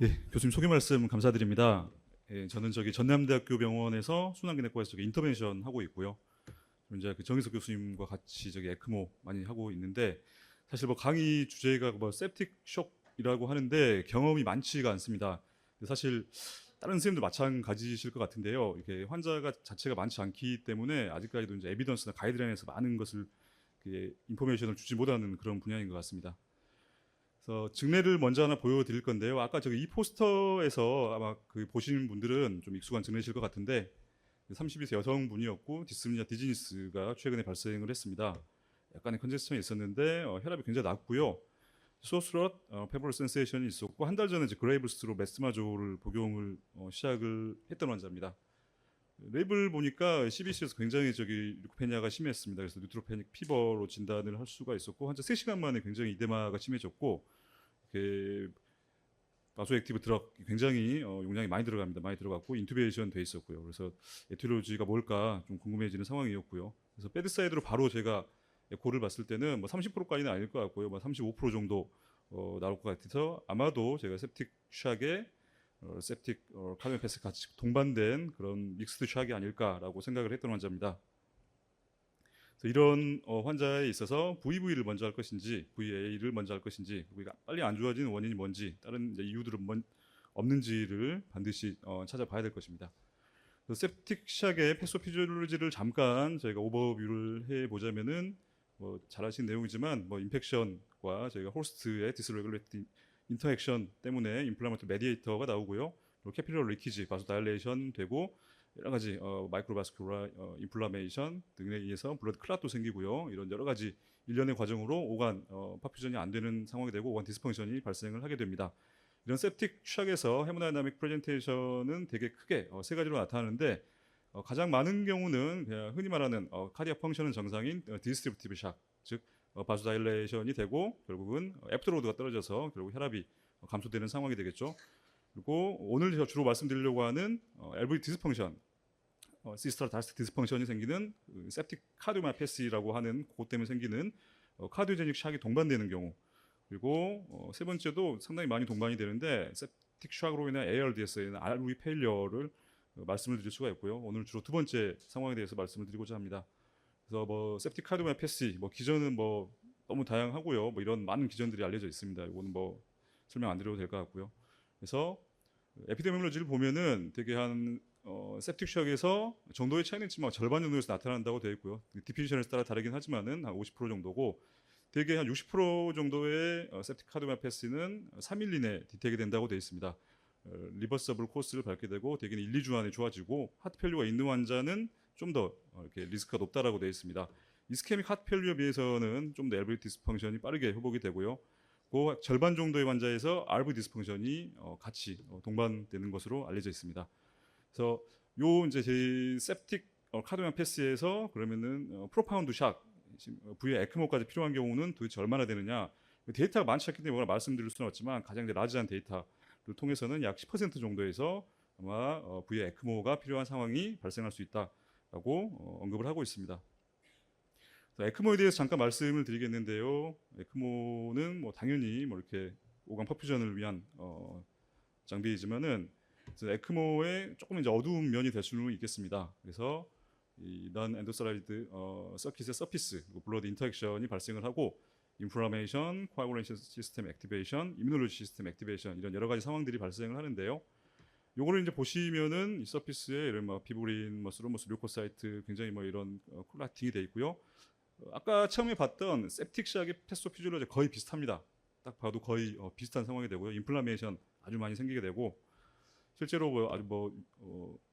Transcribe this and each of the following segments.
예, 교수님 소개 말씀 감사드립니다. 예, 저는 전남대학교 병원에서 순환기내과에서 인터벤션 하고 있고요. 이제 정희석 교수님과 같이 에크모 많이 하고 있는데, 사실 뭐 강의 주제가 뭐 septic shock이라고 하는데 경험이 많지가 않습니다. 사실 다른 선생님도 마찬가지실 것 같은데요. 이렇게 환자가 자체가 많지 않기 때문에 아직까지도 이제 에비던스나 가이드라인에서 많은 것을 인포메이션을 주지 못하는 그런 분야인 것 같습니다. 그래서 증례를 먼저 하나 보여드릴 건데요. 아까 이 포스터에서 아마 보시는 분들은 좀 익숙한 증례실 것 같은데, 32세 여성분이었고 디스미아 디지니스가 최근에 발생을 했습니다. 약간의 컨제스션이 있었는데 혈압이 굉장히 낮고요. 소스럿, 페버럴 센세이션이 있었고, 한 달 전에 그레이브스로 메스마조를 복용을 시작을 했던 환자입니다. 레이블 보니까 CBC에서 굉장히 루코페니아가 심했습니다. 그래서 뉴트로페닉 피버로 진단을 할 수가 있었고, 환자 3시간 만에 굉장히 이데마가 심해졌고, 바소액티브 드럭 굉장히 용량이 많이 들어갑니다. 많이 들어갔고 인투베이션 돼 있었고요. 그래서 에티올로지가 뭘까 좀 궁금해지는 상황이었고요. 그래서 베드사이드로 바로 제가 에코를 봤을 때는 뭐 30%까지는 아닐 것 같고요. 뭐 35% 정도 나올 것 같아서 아마도 제가 septic shock에 septic 카디오패스 같이 동반된 그런 믹스드 샥이 아닐까라고 생각을 했던 환자입니다. 이런 환자에 있어서 VV를 먼저 할 것인지 VA를 먼저 할 것인지, 빨리 안 좋아지는 원인이 뭔지, 다른 이유들은 없는지를 반드시 찾아봐야 될 것입니다. septic shock의 패소피지올로지를 잠깐 저희가 오버뷰를 해보자면은 잘 아시는 내용이지만 인펙션과 저희가 호스트의 디스레귤레이팅 인터액션 때문에 인플라마토리 메디에이터가 나오고요. 그리고 캐피럴 리키지, 바소 다일레이션 되고 여러 가지 마이크로바스큘라 인플라메이션 등에 의해서 블러드 클랏도 생기고요. 이런 여러 가지 일련의 과정으로 오간 퍼퓨전이 안 되는 상황이 되고 오간 디스펑션이 발생을 하게 됩니다. 이런 septic shock에서 헤모다이나믹 프레젠테이션은 되게 크게 세 가지로 나타나는데, 가장 많은 경우는 그냥 흔히 말하는 카디악 펑션은 정상인 디스트리뷰티브 샥, 즉 바소다일레이션이 되고 결국은 애프터로드가 떨어져서 결국 혈압이 감소되는 상황이 되겠죠. 그리고 오늘 제가 주로 말씀드리려고 하는 LV 디스펑션, 시스터럴 다스틱 디스펑션이 생기는 septic 카디오마이패시라고 하는 그것 때문에 생기는 카디오제닉 샥이 동반되는 경우, 그리고 세 번째도 상당히 많이 동반이 되는데 septic 샥으로 인한 ARDS에는 RV 페일러를 말씀을 드릴 수가 있고요. 오늘 주로 두 번째 상황에 대해서 말씀을 드리고자 합니다. 그래서 septic 카디오마이패시 기전은 너무 다양하고요. 이런 많은 기전들이 알려져 있습니다. 이거는 설명 안 드려도 될 것 같고요. 그래서 에피데미올로지를 보면은 되게 한 septic shock에서 정도의 차이는 있지만 절반 정도에서 나타난다고 되어 있고요. 디피니션에 따라 다르긴 하지만은 한 50% 정도고, 대개 한 60% 정도의 septic cardiomyopathy는 3일 이내 디텍이 된다고 되어 있습니다. 리버서블 코스를 밟게 되고 대개는 1, 2주 안에 좋아지고, 하트펠류가 있는 환자는 좀 더 이렇게 리스크가 높다라고 되어 있습니다. 이스케믹 하트펠류에 비해서는 좀 더 LV 디스펑션이 빠르게 회복이 되고요. 그 절반 정도의 환자에서 RV 디스펑션이 같이 동반되는 것으로 알려져 있습니다. 그래서 이제 제 septic 카디오마이패시에서 그러면은 프로파운드 샥, V의 에크모까지 필요한 경우는 도대체 얼마나 되느냐? 데이터가 많지 않기 때문에 말씀드릴 수는 없지만 가장 라지한 데이터를 통해서는 약 10% 정도에서 아마 V의 에크모가 필요한 상황이 발생할 수 있다라고 언급을 하고 있습니다. 에크모에 대해서 잠깐 말씀을 드리겠는데요. 에크모는 당연히 이렇게 오간 퍼퓨전을 위한 장비이지만은 에크모에 조금 이제 어두운 면이 될 수는 있겠습니다. 그래서 이넌 엔도사라이드 서킷의 서피스, 블러드 인터액션이 발생을 하고 인플라메이션, 코아구레이션 시스템 액티베이션, 이뮤놀로지 시스템 액티베이션, 이런 여러 가지 상황들이 발생을 하는데요. 요거를 이제 보시면은 이 서피스에 이런 피브린, 스루머스, 류코사이트 굉장히 이런 콜라팅이 돼 있고요. 아까 처음에 봤던 septic shock의 패소피지올로지 거의 비슷합니다. 딱 봐도 거의 비슷한 상황이 되고요. 인플라메이션 아주 많이 생기게 되고, 실제로 아주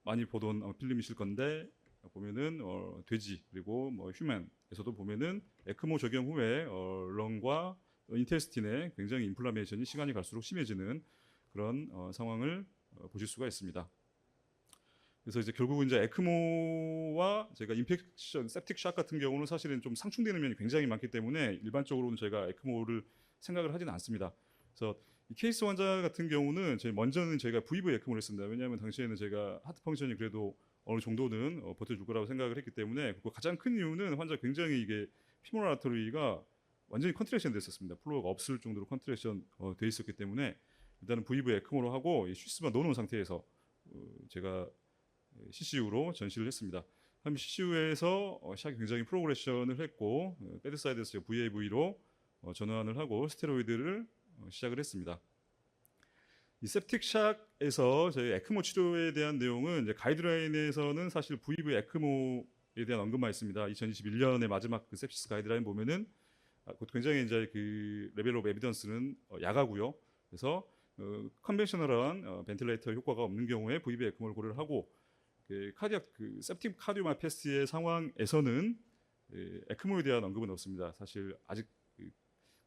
많이 보던 필름이실 건데 보면은 돼지 그리고 휴먼에서도 보면은 에크모 적용 후에 런과 인테스틴에 굉장히 인플라메이션이 시간이 갈수록 심해지는 그런 상황을 보실 수가 있습니다. 그래서 이제 결국은 이제 에크모와 제가 인펙션, septic shock 같은 경우는 사실은 좀 상충되는 면이 굉장히 많기 때문에 일반적으로는 제가 에크모를 생각을 하지는 않습니다. 그래서 이 케이스 환자 같은 경우는 먼저는 저희가 VV 에크모를 했습니다. 왜냐하면 당시에는 제가 하트 펑션이 그래도 어느 정도는 버텨줄 거라고 생각을 했기 때문에, 그리고 가장 큰 이유는 환자 굉장히 이게 피모랄 아터리가 완전히 컨트랙션 됐었습니다. 플로어가 없을 정도로 컨트랙션 돼 있었기 때문에 일단은 VV 에크모로 하고 이 쉬스만 넣어놓은 상태에서 제가 CCU로 전시를 했습니다. 그럼 CCU에서 샥이 굉장히 프로그레션을 했고 배드 사이드에서 VAV로 전환을 하고 스테로이드를 시작을 했습니다. 이 septic shock에서 저희 에크모 치료에 대한 내용은 이제 가이드라인에서는 사실 VV 에크모에 대한 언급만 있습니다. 2021년의 마지막 그 sepsis 가이드라인 보면은 굉장히 이제 그 레벨 오브 에비던스는 약하고요. 그래서 컨벤셔널한 벤틸레이터 효과가 없는 경우에 VV 에크모를 고려를 하고 그 카디악 그 septic 카디오마이패스의 상황에서는 에크모에 대한 언급은 없습니다. 사실 아직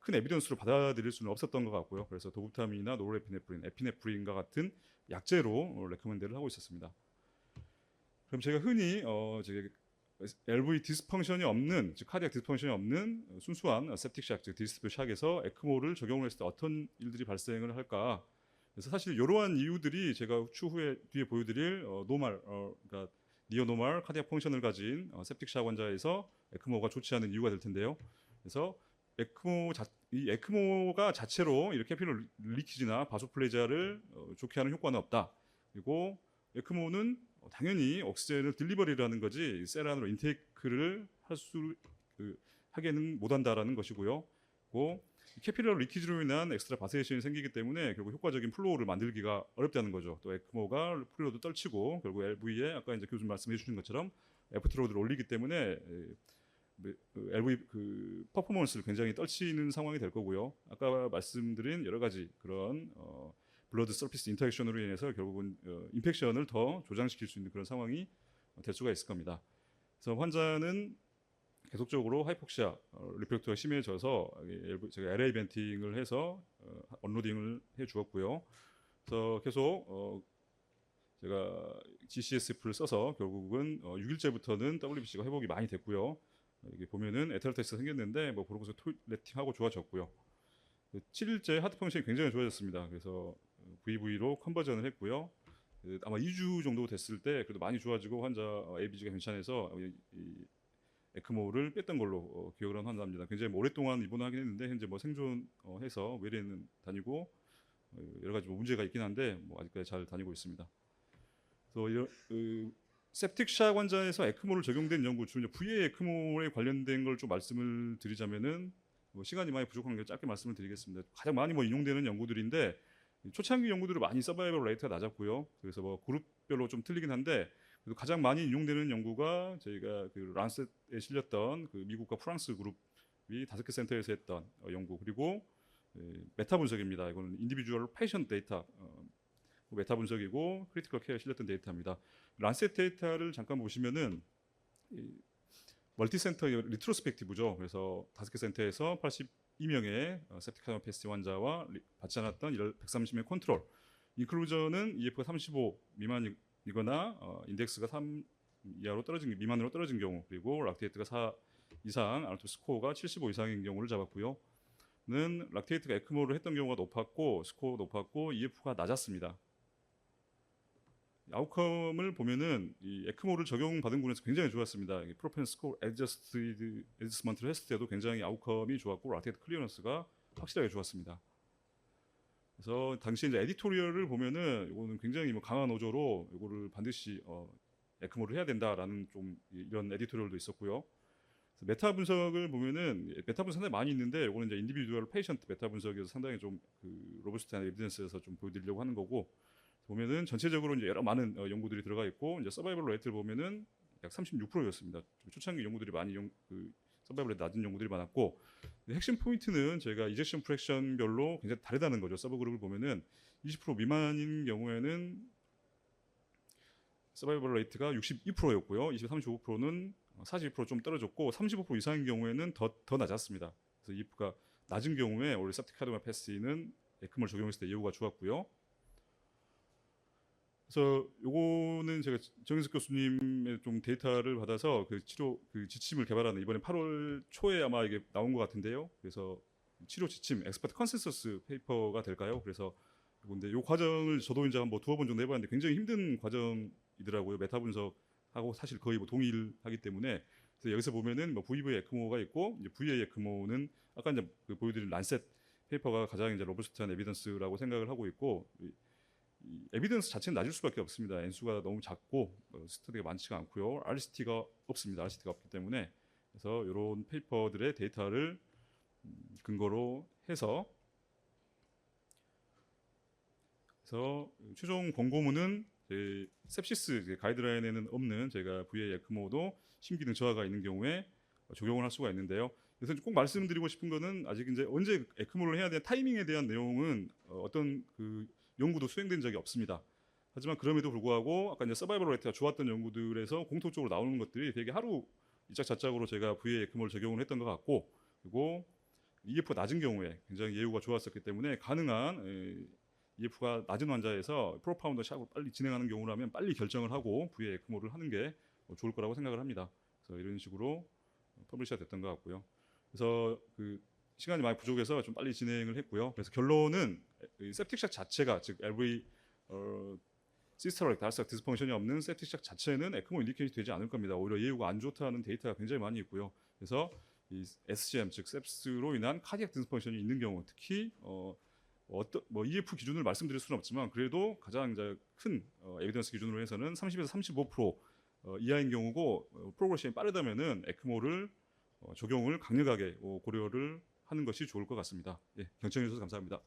큰 에비던스로 받아들일 수는 없었던 것 같고요. 그래서 도부타민이나 노르에피네프린, 에피네프린과 같은 약제로 레커멘드를 하고 있었습니다. 그럼 제가 흔히 LV 디스펑션이 없는, 즉 카디악 디스펑션이 없는 순수한 septic shock, 즉 디스플 샥에서 에크모를 적용을 했을 때 어떤 일들이 발생을 할까? 그래서 사실 이러한 이유들이 제가 추후에 뒤에 보여드릴 노멀, 그러니까 니어노멀 카디악 펑션을 가진 septic shock 환자에서 에크모가 좋지 않은 이유가 될 텐데요. 그래서 이 에크모가 자체로 이렇게 캐피럴 리키지나 바소플레지아를 좋게 하는 효과는 없다. 그리고 에크모는 당연히 옥시젠을 딜리버리를 하는 거지 셀 안으로 인테이크를 하게는 못한다라는 것이고요. 그리고 캐피럴 리키지로 인한 엑스트라 바세이션이 생기기 때문에 결국 효과적인 플로우를 만들기가 어렵다는 거죠. 또 에크모가 프리로드 떨치고 결국 LV에 아까 이제 교수님 말씀해 주신 것처럼 애프터로드를 올리기 때문에 LV 그 퍼포먼스를 굉장히 떨치는 상황이 될 거고요. 아까 말씀드린 여러 가지 그런 블러드 서피스 인터랙션으로 인해서 결국은 인펙션을 더 조장시킬 수 있는 그런 상황이 될 수가 있을 겁니다. 그래서 환자는 계속적으로 하이폭시아 리플렉터가 심해져서 제가 LA 벤팅을 해서 언로딩을 해 주었고요. 그래서 계속 제가 GCSF를 써서 결국은 6일째부터는 WBC가 회복이 많이 됐고요. 여기 보면은 에테로테스가 생겼는데 뭐 그러고서 토일레팅하고 좋아졌고요. 7일째 하트 펑션이 굉장히 좋아졌습니다. 그래서 VV로 컨버전을 했고요. 아마 2주 정도 됐을 때 그래도 많이 좋아지고 환자 ABG가 괜찮아서 이 에크모를 뺐던 걸로 기억을 하는 환자입니다. 굉장히 오랫동안 입원을 하긴 했는데 현재 뭐 생존해서 외래는 다니고 여러 가지 뭐 문제가 있긴 한데 뭐 아직까지 잘 다니고 있습니다. 그래서 septic shock 환자에서 에크모를 적용된 연구, 주로 VA 에크모에 관련된 걸 좀 말씀을 드리자면은 뭐 시간이 많이 부족한 게 짧게 말씀을 드리겠습니다. 가장 많이 뭐 인용되는 연구들인데 초창기 연구들은 많이 서바이벌 레이트가 낮았고요. 그래서 뭐 그룹별로 좀 틀리긴 한데 그래도 가장 많이 인용되는 연구가 저희가 그 란셋에 실렸던 그 미국과 프랑스 그룹이 5개 센터에서 했던 연구, 그리고 메타 분석입니다. 이거는 인디비주얼 페이션트 데이터 메타 분석이고 크리티컬 케어에 실렸던 데이터입니다. 란셋 데이터를 잠깐 보시면은 멀티센터 리트로스펙티브죠. 그래서 5개 센터에서 82명의 septic cardiomyopathy 환자와 받지 않았던 130명 컨트롤 인클루전은 EF가 35 미만이거나 인덱스가 3 이하로 미만으로 떨어진 경우, 그리고 락테이트가 4 이상, 아르토 스코어가 75 이상인 경우를 잡았고요. 는 락테이트가 에크모를 했던 경우가 높았고 스코어 높았고 EF가 낮았습니다. 아웃컴을 보면은 이 에크모를 적용받은 군에서 굉장히 좋았습니다. 프로펜 스코어 애저스먼트를 했을 때도 굉장히 아웃컴이 좋았고 락테이트 클리어런스가 확실하게 좋았습니다. 그래서 당시 이제 에디토리얼을 보면은 이거는 굉장히 뭐 강한 어조로 이거를 반드시 에크모를 해야 된다라는 좀 이런 에디토리얼도 있었고요. 메타 분석을 보면은 메타 분석 상당히 많이 있는데 이거는 이제 인디비듀얼 페이션트 메타 분석에서 상당히 좀 그 로버스트한 에비던스에서 좀 보여드리려고 하는 거고, 보면은 전체적으로 이제 여러 많은 연구들이 들어가 있고 이제 서바이벌 레이트를 보면은 약 36%였습니다. 초창기 연구들이 많이 서바이벌 레이트 낮은 연구들이 많았고, 핵심 포인트는 저희가 이젝션 프랙션별로 굉장히 다르다는 거죠. 서브그룹을 보면은 20% 미만인 경우에는 서바이벌 레이트가 62%였고요. 35%는 42% 좀 떨어졌고 35% 이상인 경우에는 더 낮았습니다. 그래서 EF가 낮은 경우에 원래 septic cardiomyopathy는 에크모를 적용했을 때 예후가 좋았고요. 그래서 요거는 제가 정인석 교수님의 좀 데이터를 받아서 그 치료 그 지침을 개발하는 이번에 8월 초에 아마 이게 나온 것 같은데요. 그래서 치료 지침 엑스퍼트 컨센서스 페이퍼가 될까요? 그래서 근데 요 과정을 저도 이제 한번 두어 번 정도 해봤는데 굉장히 힘든 과정이더라고요. 메타 분석하고 사실 거의 뭐 동일하기 때문에. 그래서 여기서 보면은 뭐 VV 에크모가 있고 이제 VA 에크모는 아까 이제 그 보여드린 란셋 페이퍼가 가장 이제 로버스트한 에비던스라고 생각을 하고 있고 이 에비던스 자체는 낮을 수밖에 없습니다. N수가 너무 작고 스터디가 많지가 않고요. RCT가 없습니다. RCT가 없기 때문에 그래서 이런 페이퍼들의 데이터를 근거로 해서 최종 권고문은 sepsis 가이드라인에는 없는 제가 VA 에크모도 심기능 저하가 있는 경우에 적용을 할 수가 있는데요. 그래서 꼭 말씀드리고 싶은 거는 아직 이제 언제 에크모를 해야 되는 타이밍에 대한 내용은 어떤 그 연구도 수행된 적이 없습니다. 하지만 그럼에도 불구하고 아까 이제 서바이벌 레이트가 좋았던 연구들에서 공통적으로 나오는 것들이 되게 하루 이짝저짝으로 제가 VA 에크모를 적용을 했던 것 같고 그리고 EF가 낮은 경우에 굉장히 예후가 좋았었기 때문에 가능한 EF가 낮은 환자에서 프로파운더 샷을 빨리 진행하는 경우라면 빨리 결정을 하고 VA 에크모를 하는 게 좋을 거라고 생각을 합니다. 그래서 이런 식으로 퍼블리시가 됐던 것 같고요. 그래서 그 시간이 많이 부족해서 좀 빨리 진행을 했고요. 그래서 결론은 septic샷 자체가 즉 LV 시스터릭 다르삭 디스펑션이 없는 septic샷 자체는 에크모 인디케이트 되지 않을 겁니다. 오히려 예후가 안 좋다는 데이터가 굉장히 많이 있고요. 그래서 이 SCM 즉 seps로 인한 카디악 디스펑션이 있는 경우 특히 어떤 EF 기준을 말씀드릴 수는 없지만 그래도 가장 이제 큰 에비던스 기준으로 해서는 30에서 35% 이하인 경우고 프로그레션이 빠르다면은 에크모를 적용을 강력하게 고려를 하는 것이 좋을 것 같습니다. 예, 경청해 주셔서 감사합니다.